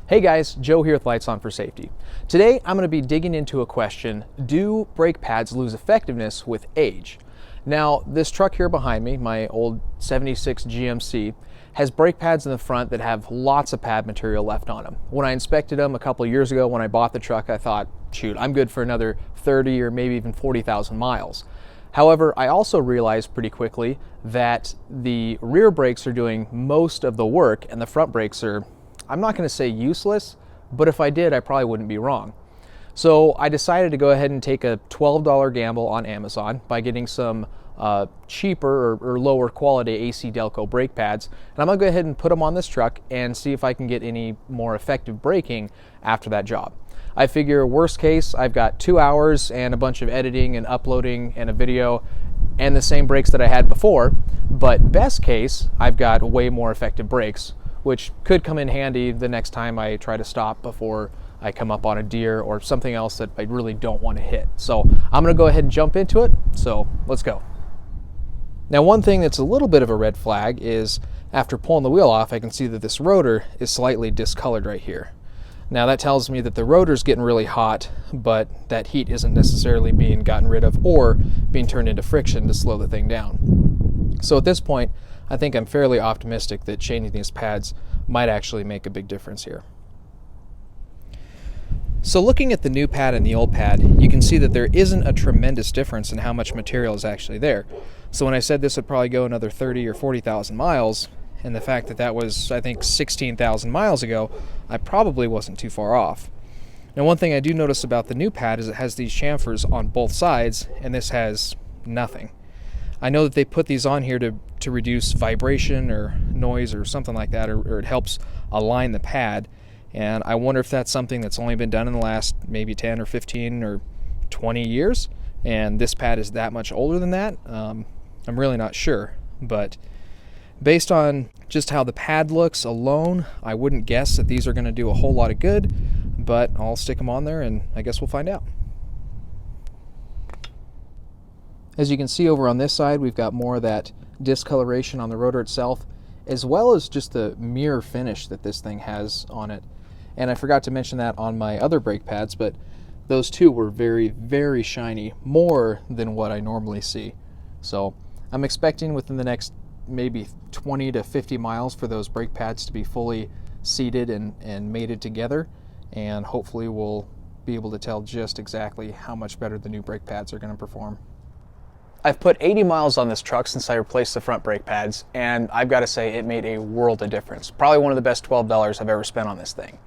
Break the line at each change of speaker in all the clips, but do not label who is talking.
Hey guys, Joe here with Lights On for Safety. Today I'm going to be digging into a question: do brake pads lose effectiveness with age? Now, this truck here behind me, my old 76 GMC, has brake pads in the front that have lots of pad material left on them. When I inspected them a couple of years ago when I bought the truck, I thought, shoot, I'm good for another 30 or maybe even 40,000 miles. However, I also realized pretty quickly that the rear brakes are doing most of the work and the front brakes are, I'm not going to say useless, but if I did, I probably wouldn't be wrong. So I decided to go ahead and take a $12 gamble on Amazon by getting some cheaper or lower quality AC Delco brake pads. And I'm going to go ahead and put them on this truck and see if I can get any more effective braking after that job. I figure worst case, I've got 2 hours and a bunch of editing and uploading and a video and the same brakes that I had before. But best case, I've got way more effective brakes, which could come in handy the next time I try to stop before I come up on a deer or something else that I really don't want to hit. So I'm going to go ahead and jump into it. So let's go. Now, one thing that's a little bit of a red flag is after pulling the wheel off, I can see that this rotor is slightly discolored right here. Now that tells me that the rotor's getting really hot, but that heat isn't necessarily being gotten rid of or being turned into friction to slow the thing down. So at this point, I think I'm fairly optimistic that changing these pads might actually make a big difference here. So looking at the new pad and the old pad, you can see that there isn't a tremendous difference in how much material is actually there. So when I said this would probably go another 30 or 40,000 miles, and the fact that that was, I think, 16,000 miles ago, I probably wasn't too far off. Now, one thing I do notice about the new pad is it has these chamfers on both sides, and this has nothing. I know that they put these on here to reduce vibration or noise or something like that, or it helps align the pad. And I wonder if that's something that's only been done in the last maybe 10 or 15 or 20 years, and this pad is that much older than that. I'm really not sure, but based on just how the pad looks alone, I wouldn't guess that these are going to do a whole lot of good, but I'll stick them on there and I guess we'll find out. As you can see over on this side, we've got more of that discoloration on the rotor itself, as well as just the mirror finish that this thing has on it. And I forgot to mention that on my other brake pads, but those two were very, very shiny, more than what I normally see. So I'm expecting within the next maybe 20 to 50 miles for those brake pads to be fully seated and mated together, and hopefully we'll be able to tell just exactly how much better the new brake pads are going to perform. I've put 80 miles on this truck since I replaced the front brake pads, and I've got to say it made a world of difference. Probably one of the best $12 I've ever spent on this thing.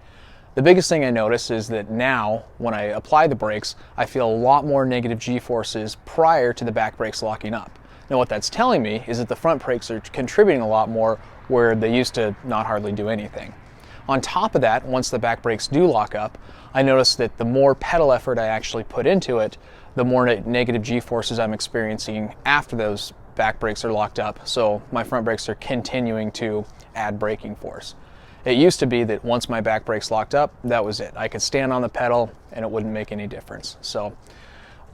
The biggest thing I noticed is that now, when I apply the brakes, I feel a lot more negative G-forces prior to the back brakes locking up. Now what that's telling me is that the front brakes are contributing a lot more where they used to not hardly do anything. On top of that, once the back brakes do lock up, I noticed that the more pedal effort I actually put into it, the more negative G-forces I'm experiencing after those back brakes are locked up, so my front brakes are continuing to add braking force. It used to be that once my back brakes locked up, that was it. I could stand on the pedal and it wouldn't make any difference. So,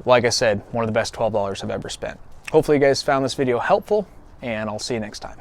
like I said, one of the best $12 I've ever spent. Hopefully you guys found this video helpful, and I'll see you next time.